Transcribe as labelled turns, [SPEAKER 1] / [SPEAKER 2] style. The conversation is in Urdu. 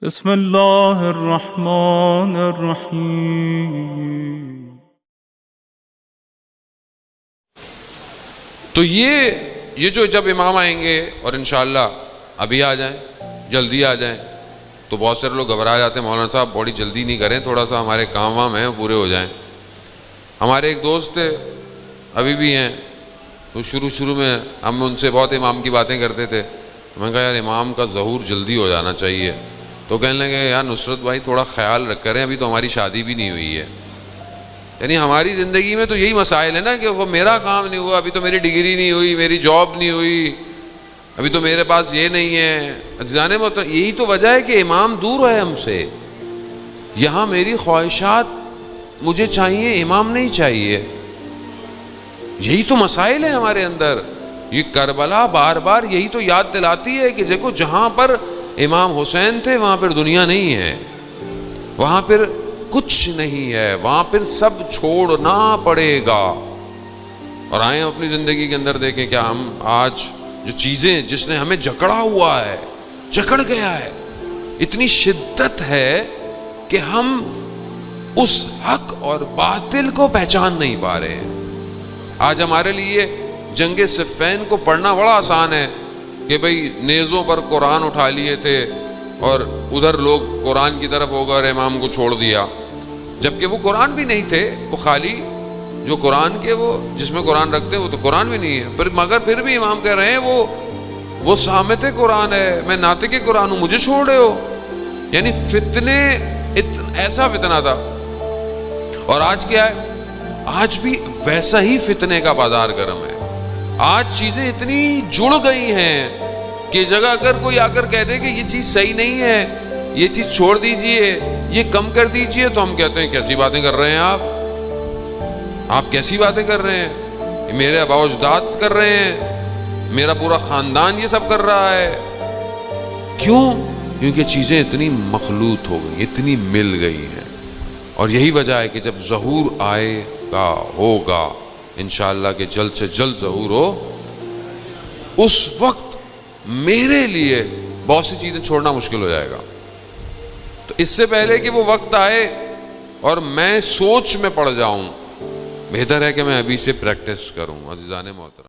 [SPEAKER 1] بسم اللہ الرحمن الرحیم۔
[SPEAKER 2] تو یہ جو جب امام آئیں گے اور انشاءاللہ ابھی آ جائیں، جلدی آ جائیں، تو بہت سارے لوگ گھبرا جاتے ہیں، مولانا صاحب بڑی جلدی نہیں کریں، تھوڑا سا ہمارے کام وام ہیں پورے ہو جائیں۔ ہمارے ایک دوست تھے، ابھی بھی ہیں، تو شروع میں ہم ان سے بہت امام کی باتیں کرتے تھے۔ میں نے کہا یار امام کا ظہور جلدی ہو جانا چاہیے، تو کہنے لگے یار نصرت بھائی تھوڑا خیال رکھ کریں، ابھی تو ہماری شادی بھی نہیں ہوئی ہے۔ یعنی ہماری زندگی میں تو یہی مسائل ہے نا کہ وہ میرا کام نہیں ہوا، ابھی تو میری ڈگری نہیں ہوئی، میری جاب نہیں ہوئی، ابھی تو میرے پاس یہ نہیں ہے۔ عزیزان محترم، یہی تو وجہ ہے کہ امام دور ہے ہم سے۔ یہاں میری خواہشات مجھے چاہیے، امام نہیں چاہیے۔ یہی تو مسائل ہیں ہمارے اندر۔ یہ کربلا بار بار یہی تو یاد دلاتی ہے کہ دیکھو جہاں پر امام حسین تھے وہاں پر دنیا نہیں ہے، وہاں پر کچھ نہیں ہے، وہاں پر سب چھوڑنا پڑے گا۔ اور آئیں اپنی زندگی کے اندر دیکھیں کیا ہم آج جو چیزیں جس نے ہمیں جکڑا ہوا ہے، جکڑ گیا ہے، اتنی شدت ہے کہ ہم اس حق اور باطل کو پہچان نہیں پا رہے ہیں۔ آج ہمارے لیے جنگ صفین کو پڑھنا بڑا آسان ہے کہ بھئی نیزوں پر قرآن اٹھا لیے تھے اور ادھر لوگ قرآن کی طرف ہو گئے اور امام کو چھوڑ دیا، جبکہ وہ قرآن بھی نہیں تھے، وہ خالی جو قرآن کے وہ جس میں قرآن رکھتے ہیں وہ تو قرآن بھی نہیں ہے، مگر پھر بھی امام کہہ رہے ہیں وہ سامت قرآن ہے، میں ناطق قرآن ہوں، مجھے چھوڑ رہے ہو۔ یعنی فتنے، ایسا فتنہ تھا۔ اور آج کیا ہے؟ آج بھی ویسا ہی فتنے کا بازار گرم ہے۔ آج چیزیں اتنی جڑ گئی ہیں کہ جگہ اگر کوئی آ کر کہہ دے کہ یہ چیز صحیح نہیں ہے، یہ چیز چھوڑ دیجئے، یہ کم کر دیجئے، تو ہم کہتے ہیں کیسی باتیں کر رہے ہیں آپ کیسی باتیں کر رہے ہیں؟ میرے آباء و اجداد کر رہے ہیں، میرا پورا خاندان یہ سب کر رہا ہے۔ کیوں؟ کیونکہ چیزیں اتنی مخلوط ہو گئی، اتنی مل گئی ہیں۔ اور یہی وجہ ہے کہ جب ظہور آئے گا، ہوگا انشاءاللہ کہ جلد سے جلد ظہور ہو، اس وقت میرے لیے بہت سی چیزیں چھوڑنا مشکل ہو جائے گا۔ تو اس سے پہلے کہ وہ وقت آئے اور میں سوچ میں پڑ جاؤں، بہتر ہے کہ میں ابھی سے پریکٹس کروں۔ عزیزان محترم،